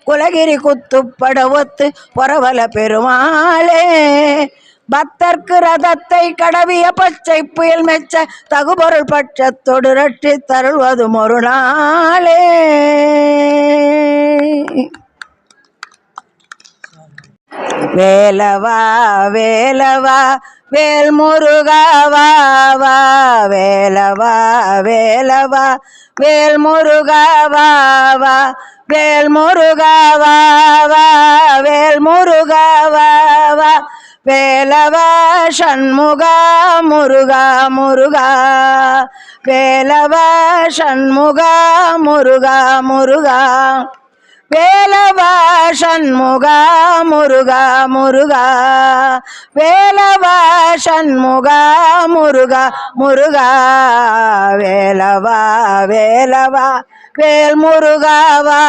குலகிரி குத்துப்பட ஒத்து பொறவல பெருமாளே பக்தர்க்கு ரதத்தை கடவிய பச்சை புயல் மெச்ச தகுபொருள் பட்சத்தொடு ரட்டி தருள்வது ஒரு நாளே. வேலவா வேலவா வேல் முருகாவா வேலவா வேலவா வேல் முருகாவா வேல் முருகாவா வேல் முருகாவா வேலவா சண்முகா முருகா முருகா வேலவா சண்முகா முருகா முருகா வேலவா சண்முகா முருகா முருகா வேலவா சண்முகா முருகா முருகா வேலவா வேலவா வேல் முருகாவா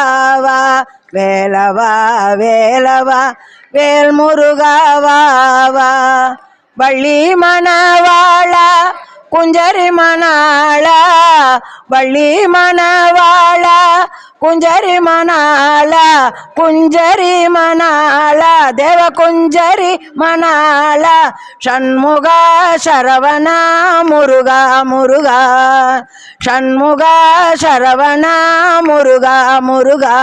வேலவா வேலவா வேல் முருகாவா வள்ளி மணவாளா குஞ்சரி மணாளா வள்ளி மணவாளா குஞ்சரி மணாளா குஞ்சரி மணாளா தேவ குஞ்சரி மணாளா சண்முகா சரவணா முருகா முருகா சண்முகா சரவணா முருகா முருகா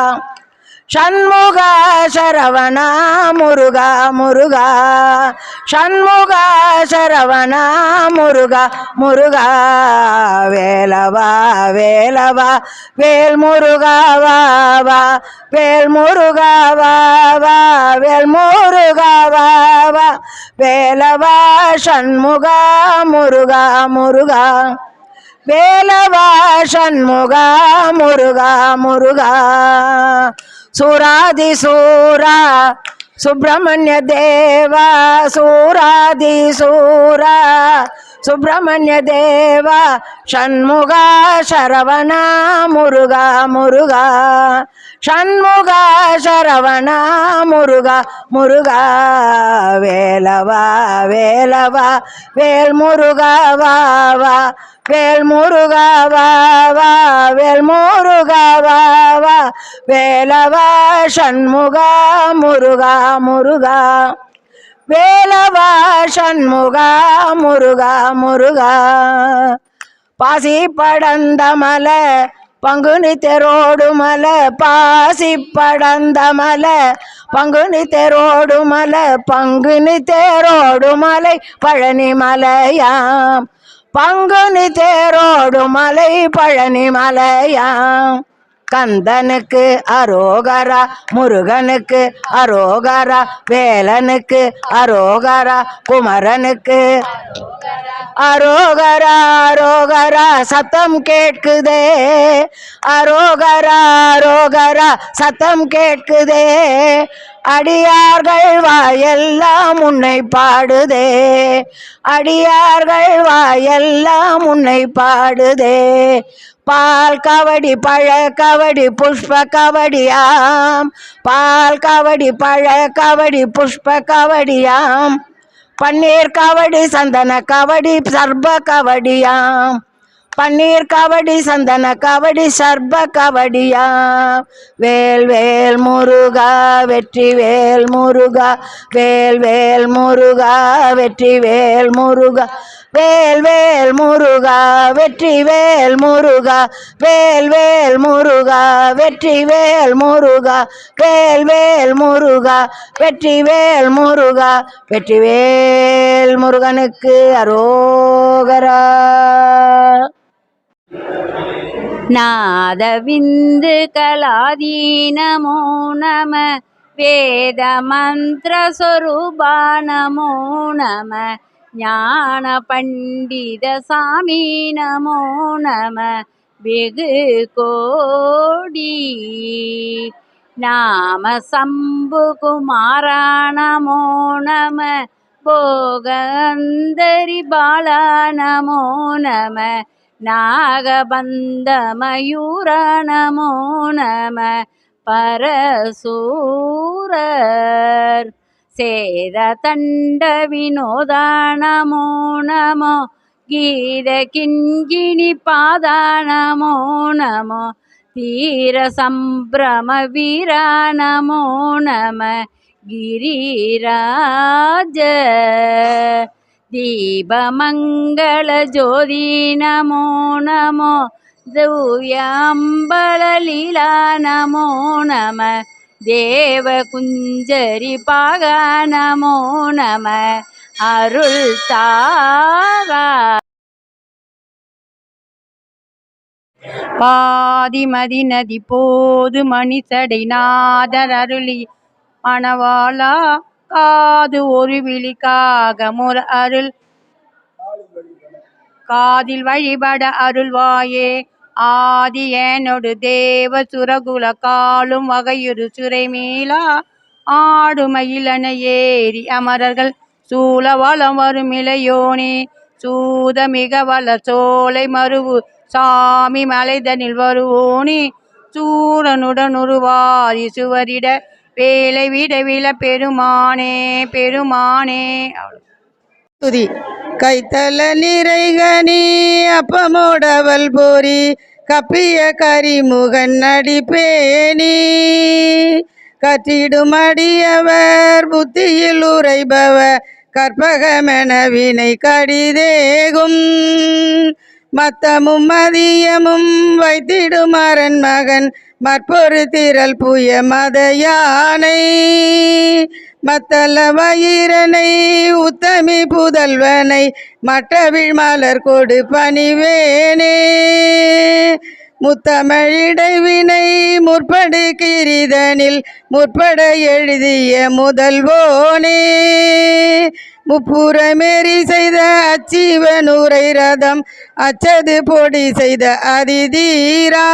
சண்முகா சரவணா முருகா முருகா சண்முகா சரவணா முருகா முருகா வேலவா வேலவா வேல் முருகாவா வேல் முருகாவா வேல் முருகாவா வேலவா சண்முகா முருகா முருகா வேலவா சண்முகா முருகா முருகா சூராதி சூரா சுப்பிரமணிய தேவா சூராதி சூரா சுப்பிரமணிய தேவா சண்முகா சரவணா முருகா முருகா சண்முகா சரவணா முருகா முருகா வேலவா வேலவா வேல் முருகாவா வேல் முருகாவா வேல் முருகாவா வேலவா சண்முகா முருகா முருகா வேலவா சண்முகா முருகா முருகா பாசி படந்த மலை பங்குனி தெரோடு மலை பாசி படந்த மலை பங்குனி தெரோடு மலை பங்குனி தேரோடு மலை பழனி மலையாம் பங்குனி தேரோடு மலை பழனி மலையாம் கந்தனுக்கு அரோகரா முருகனுக்கு அரோகரா வேலனுக்கு அரோகரா குமரனுக்கு அரோகரா அரோகரா சத்தம் கேட்குதே அரோகரா அரோகரா சத்தம் கேட்குதே அடியார்கள் வாயெல்லாம் உன்னை பாடுதே அடியார்கள் வாயெல்லாம் உன்னை பாடுதே பால் கவடி பழ கவடி புஷ்ப கவடியாம் பால் கவடி பழ கவடி புஷ்ப கவடியாம் பன்னீர் கவடி சந்தன கவடி சர்ப கவடியாம் பன்னீர் கவடி சந்தன கவடி சர்ப கவடியாம் வேல் வேல் முருகா வெற்றி வேல் முருகா வேல் வேல் முருகா வெற்றி வேல் முருகா வேல் வேல் முருகா வெற்றி வேல் முருகா வேல் வேல் முருகா வெற்றி வேல் முருகா வேல் வேல் முருகா வெற்றி வேல் முருகா வெற்றி வேல் முருகனுக்கு அரோகரா. நாதவிந்து கலாதீனமோ நம வேத மந்திர சொரூபா நமோ நம ஞான பண்டித சாமி நமோ நம வெகு கோடி நாம சம்பு குமாரா நமோ நம போகந்தரி பாலா நமோ நம நாகபந்த மயூர நமோ நம பரசூரர் சேத தண்ட வினோதா நமோ நமோ கீத கிஞ்சினி பாதா நமோ நமோ தீர சம்பிரம வீரா நமோ நம கிரிராஜ தீபமங்கள ஜோதி நமோ நமோ திவ்யம்பலலீலா நமோ நம தேவ குஞ்சரி பாக நமோ நம அருள் தாரா பாதிமதி நதி போது மணிசடை நாதர் அருளி மணவாளா காது ஒரு விழிக்காக முற அருள் காதில் வழிபட அருள்வாயே ஆதி ஏனொடு தேவ சுரகுல காலும் வகையுறு சுரைமீளா ஆடுமயிலன ஏறி அமரர்கள் சூழ வளம் வரும் இளையோனே சூத மிக வள சோலை மருவு சாமி மலைதனில் வருவோனே சூரனுடன் உருவாரி சுவரிட வேலை விடவில பெருமானே பெருமானே. துதி கைத்தல நிறைகனி அப்பமோடவல் போரி கப்பிய கரிமுகன் நடிப்பேனி கற்றிடும் அடியவர் புத்தியில் உரைபவர் கற்பகமென வினை கடிதேகும் மத்தமும் மதியமும் வைத்திடும் அரண் மகன் மற்பொரு திரள் புய மத யானை மத்தள வயிரனை உத்தமி புதல்வனை மற்றவிழ் மலர் கொடு பணிவேனே முத்தமிழிடைவினை முற்படு கிரிதனில் முற்பட எழுதிய முதல்வோனே முப்புறமேறி செய்த அச்சிவனுரை ரதம் அச்சது பொடி செய்த அதிதீரா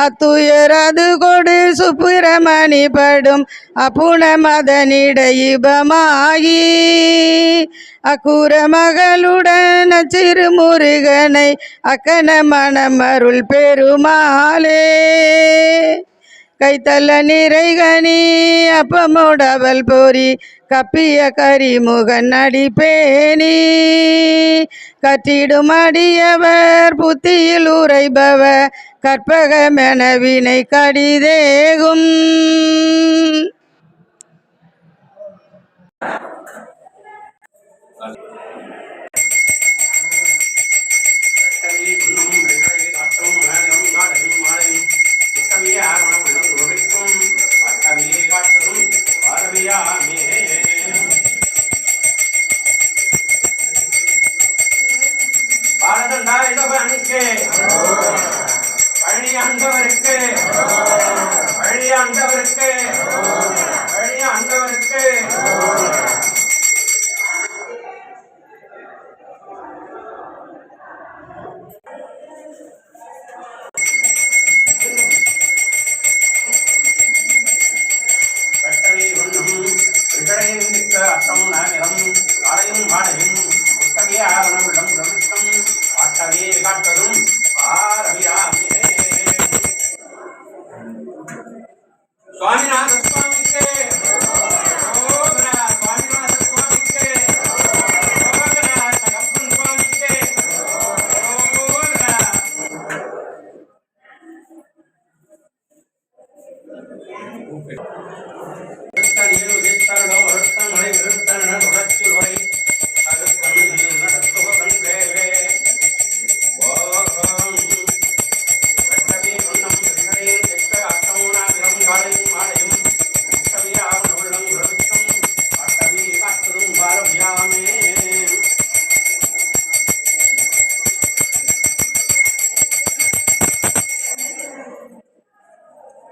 அத்துயரது கொடு சுப்பிரமணி படும் அப்புண மதனிடையுபமாகி அக்குற மகளுடன் சிறு முருகனை அக்கன மணமருள் பெருமாளே கைத்தல நிறைகனி அப்பமோடவல் போரி கப்பிய கரிமுகன் நடிப்பேனி கற்றிடும் அடியவர் புத்தியில் உரைபவர் கற்பகமென வினை கடிதேகும் பழனியாண்டவருக்கு பழனியாண்டவருக்கு பழனியாண்டவருக்கு அட்டம் நாகம் ஆலையும் மாலையும் முத்தகைய ஆவணம் உள்ளம் பிரமித்தம் ஆட்டவே காட்டதும் ஆரவியாமே சுவாமிநாத சுவாமிக்கு சுவாமிநாத சுவாமிக்கு அப்பன் சுவாமிக்கு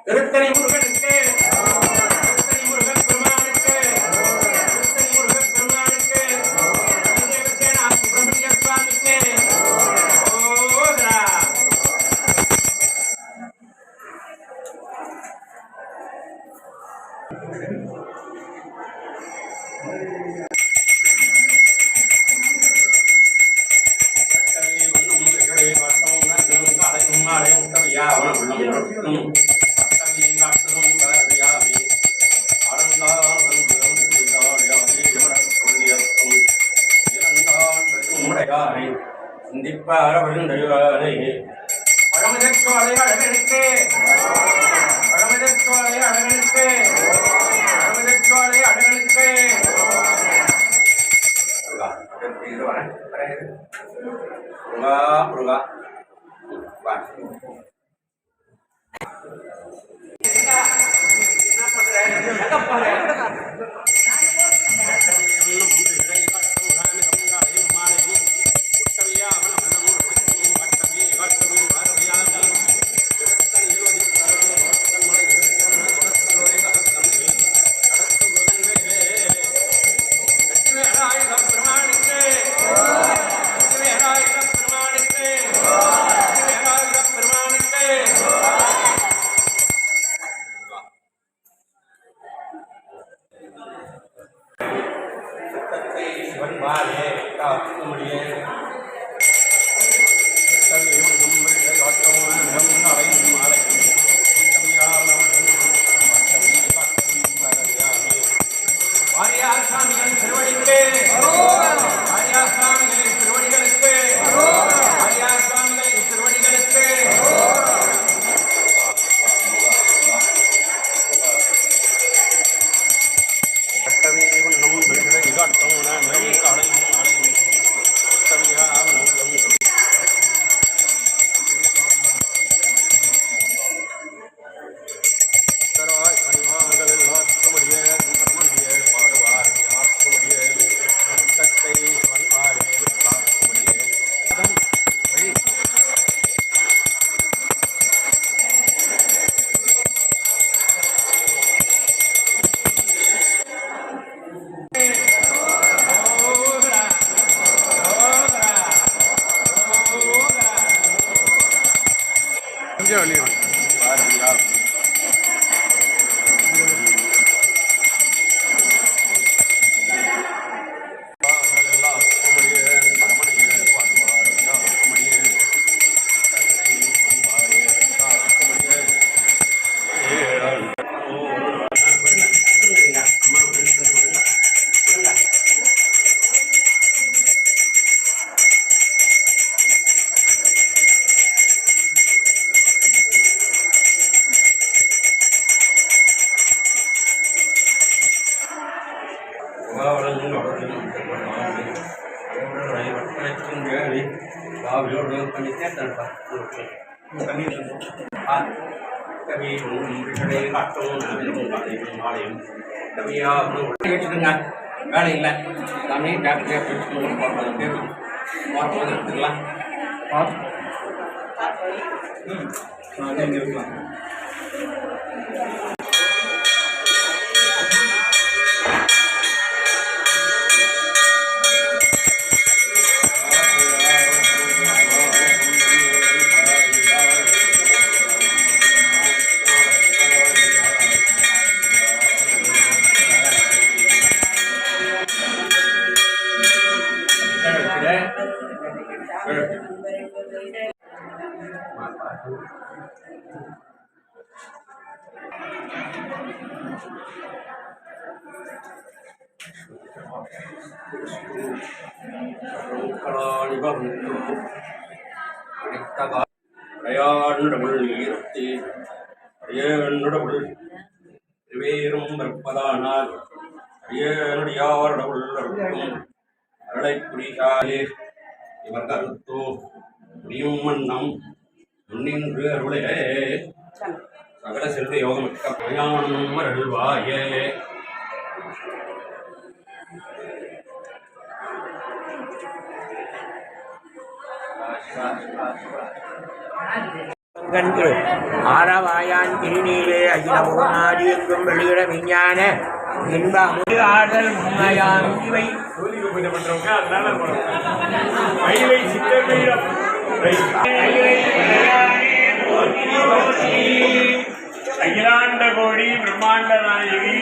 திருத்தணி முருகனுக்கு திருத்தணி முருகன் பெருமானுக்கு திருத்தணி முருகன் பெருமானுக்கு தேவசேனா சுப்பிரமணிய சுவாமிக்கு ஓதரா சிந்திப்பார பழமுதற்கு அலையாளனை நடக்கப்பாரு ஆரியாசாமிகளின் திருவடிகளே ஆரியாசாமிகளின் திருவடிகளுக்கு ஆரியாசாமிகளின் திருவடிகளுக்கு வேலை இல்லை எல்லாமே டாக்டர் எடுத்துக்கலாம் இருக்கலாம் இருப்பதானால் அருளை புரிசாலே இவர் கருத்தோ முடியும் வண்ணம் முன்னின்று அருளே சகல செல்வ யோகமிக்க பிரயாணம் அருள்வாயே ஆரவாயான் திருநீரே அகிலமுகநாடி எங்கும் வெளியிட விஞ்ஞான இன்ப ஆறுதல் உண்மையாம் இவை அகிலாண்ட கோடி பிரம்மாண்ட நாயகி